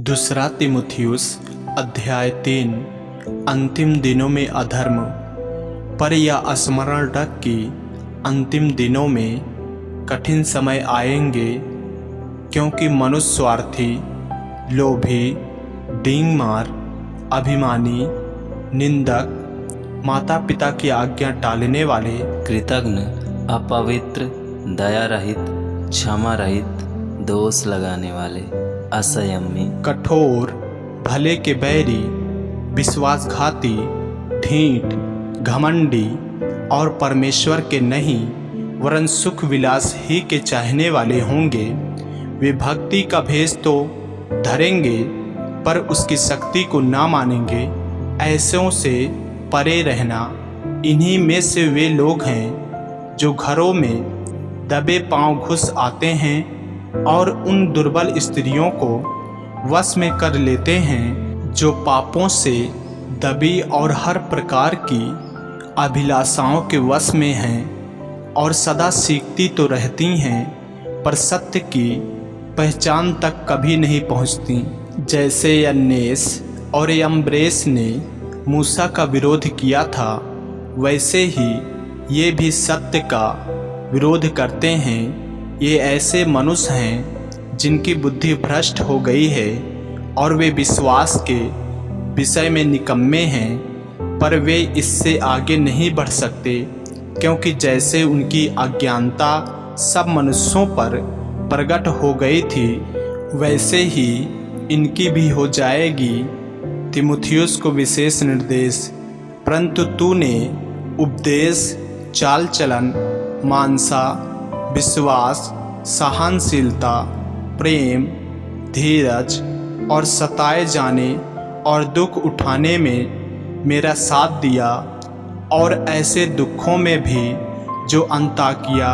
दूसरा तिमुथियुस अध्याय 3। अंतिम दिनों में अधर्म। पर यह स्मरण रख कि अंतिम दिनों में कठिन समय आएंगे, क्योंकि मनुष्य स्वार्थी, लोभी, डींगमार, अभिमानी, निंदक, माता पिता की आज्ञा टालने वाले, कृतघ्न, अपवित्र, दया रहित, क्षमा रहित, दोष लगाने वाले, असंयमी, कठोर, भले के बैरी, विश्वासघाती, ढीठ, घमंडी और परमेश्वर के नहीं वरन सुख विलास ही के चाहने वाले होंगे। वे भक्ति का भेष तो धरेंगे पर उसकी शक्ति को ना मानेंगे। ऐसों से परे रहना। इन्हीं में से वे लोग हैं जो घरों में दबे पांव घुस आते हैं और उन दुर्बल स्त्रियों को वश में कर लेते हैं, जो पापों से दबी और हर प्रकार की अभिलाषाओं के वश में हैं और सदा सीखती तो रहती हैं पर सत्य की पहचान तक कभी नहीं पहुंचती। जैसे यन्नेस और यम्ब्रेस ने मूसा का विरोध किया था, वैसे ही ये भी सत्य का विरोध करते हैं। ये ऐसे मनुष्य हैं जिनकी बुद्धि भ्रष्ट हो गई है और वे विश्वास के विषय में निकम्मे हैं, पर वे इससे आगे नहीं बढ़ सकते, क्योंकि जैसे उनकी अज्ञानता सब मनुष्यों पर प्रकट हो गई थी, वैसे ही इनकी भी हो जाएगी। तिमुथियुस को विशेष निर्देश। परंतु तूने उपदेश, चाल चलन, मानसा, विश्वास, सहनशीलता, प्रेम, धीरज और सताए जाने और दुख उठाने में मेरा साथ दिया। और ऐसे दुखों में भी जो अंताकिया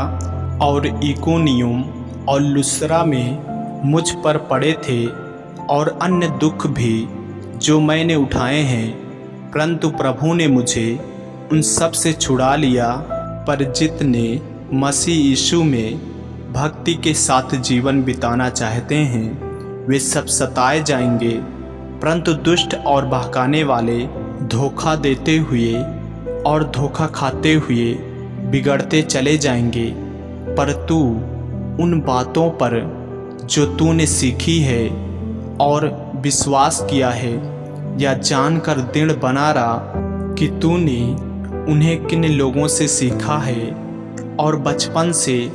और इकोनियम और लुस्त्रा में मुझ पर पड़े थे, और अन्य दुख भी जो मैंने उठाए हैं, परंतु प्रभु ने मुझे उन सब से छुड़ा लिया। पर जितने मसीह यीशु में भक्ति के साथ जीवन बिताना चाहते हैं, वे सब सताए जाएंगे, परंतु दुष्ट और बहकाने वाले धोखा देते हुए और धोखा खाते हुए बिगड़ते चले जाएंगे। पर तू उन बातों पर जो तूने सीखी है और विश्वास किया है, या जानकर दृढ़ बना रहा कि तूने उन्हें किन लोगों से सीखा है, और बचपन से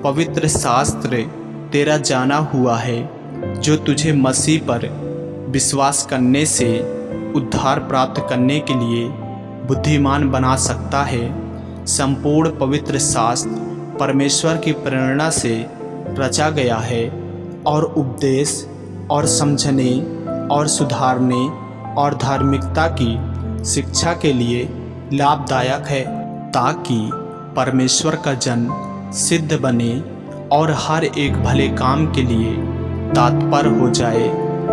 पवित्र शास्त्र तेरा जाना हुआ है, जो तुझे मसीह पर विश्वास करने से उद्धार प्राप्त करने के लिए बुद्धिमान बना सकता है। संपूर्ण पवित्र शास्त्र परमेश्वर की प्रेरणा से रचा गया है और उपदेश और समझने और सुधारने और धार्मिकता की शिक्षा के लिए लाभदायक है, ताकि परमेश्वर का जन सिद्ध बने और हर एक भले काम के लिए तत्पर हो जाए।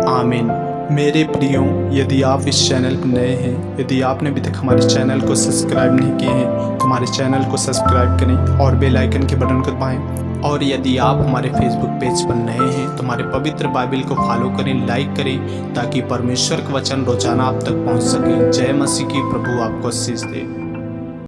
आमीन। मेरे प्रियो, यदि आप इस चैनल पर नए हैं, यदि आपने अभी तक हमारे चैनल को सब्सक्राइब नहीं किए हैं, तो हमारे चैनल को सब्सक्राइब करें और बेल आइकन के बटन को दबाएं। और यदि आप हमारे फेसबुक पेज पर नए हैं, तो हमारे पवित्र बाइबल को फॉलो करें, लाइक करें, ताकि परमेश्वर का वचन रोजाना आप तक पहुंच सके। जय मसीह की। प्रभु आपको आशीष दे।